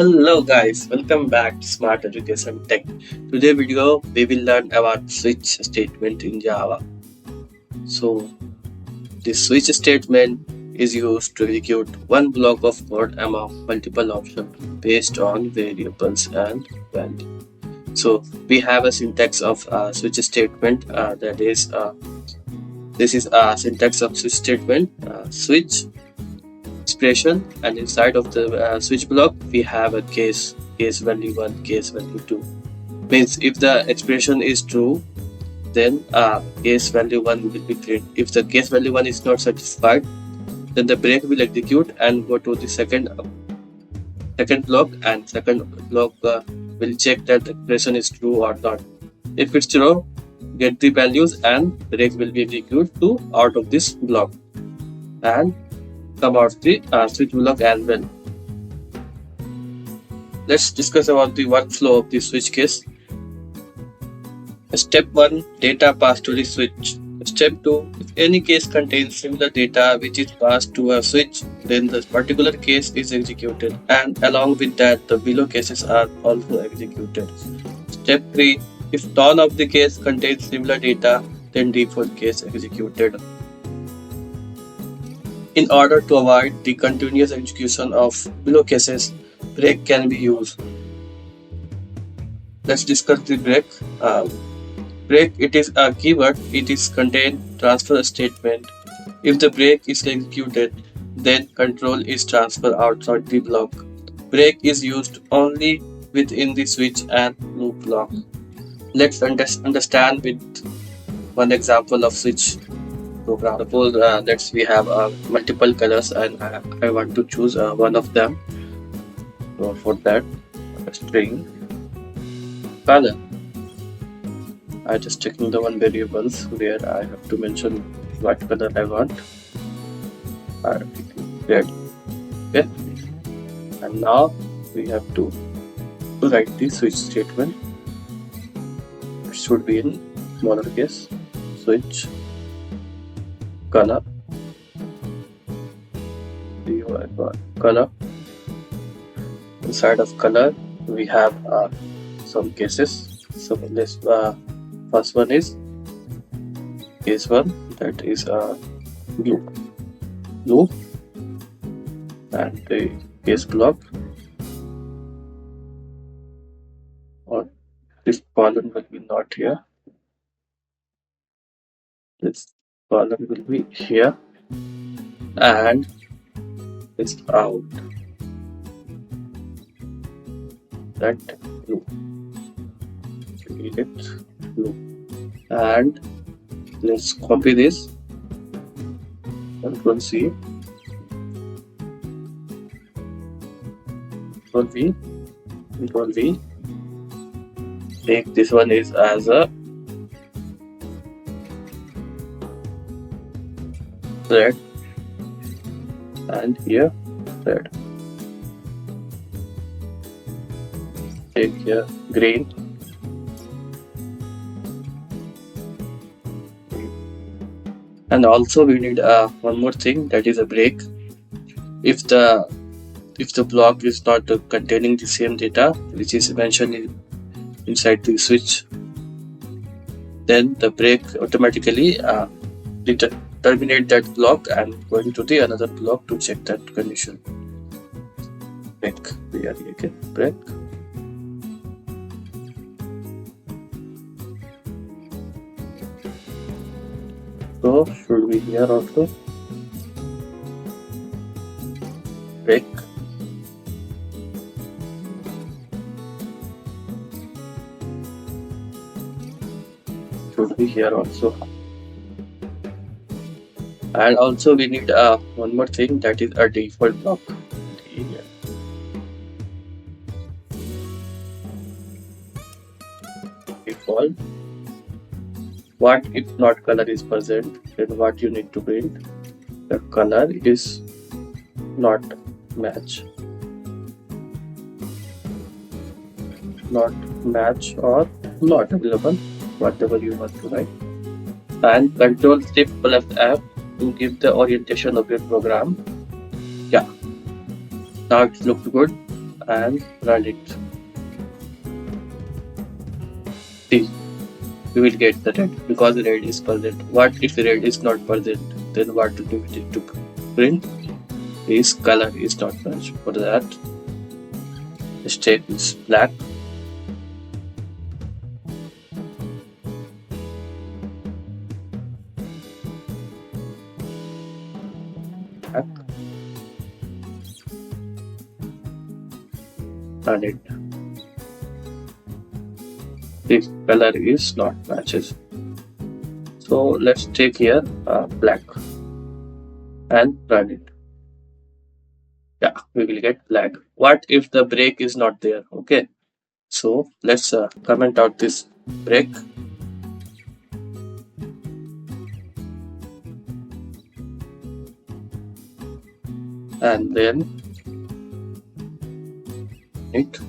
Hello guys, welcome back to Smart Education Tech. Today video we will learn about switch statement in Java. So the switch statement is used to execute one block of code among multiple options based on variables and value. So we have a syntax of switch statement that is this is a syntax of switch statement switch expression, and inside of the switch block we have a case value 1, case value 2. Means if the expression is true, then case value 1 will be print. If the case value 1 is not satisfied, then the break will execute and go to the second block, and second block will check that the expression is true or not. If it's true, get the values and break will be executed to out of this block and come out the switch block as well. Let's discuss about the workflow of the switch case. Step 1, data passed to the switch. Step 2, if any case contains similar data which is passed to a switch, then the particular case is executed, and along with that the below cases are also executed. Step 3, if none of the case contains similar data, then default case executed. In order to avoid the continuous execution of below cases, break can be used. Let's discuss the break. Break, it is a keyword. It is contain transfer statement. If the break is executed, then control is transferred outside the block. Break is used only within the switch and loop block. Let's understand with one example of switch program. Suppose we have multiple colors, and I want to choose one of them. So for that, string color. I just checking the one variables where I have to mention what color I want. Red. Okay. And now we have to write the switch statement. It should be in smaller case. Switch color. Color. Inside of color we have some cases. So let's first one is case 1, that is blue, and the case block, or this column will be not here, this column will be here, and this out, that blue, blue. And let's copy this, Ctrl C, Ctrl V, take this one is as a red, and here red, take here green, and also we need one more thing, that is a break. If the block is not containing the same data which is mentioned inside the switch, then the break automatically terminate that block and going to the another block to check that condition. Break, break. So should be here also. Break. Should be here also. And also we need one more thing, that is a default block. Here. Default. What if not color is present, then what you need to print? The color is not match, or not available, whatever you want to write. And Control Shift plus F to give the orientation of your program. Yeah, now it looks good. and run it. See, we will get the red because red is present. What if red is not present? Then what do we need to print? This color is not matched. For that, the state is black. Black. Run it. This color is not matches. So let's take here black and run it. Yeah, we will get black. What if the break is not there? Okay, so let's comment out this break and then it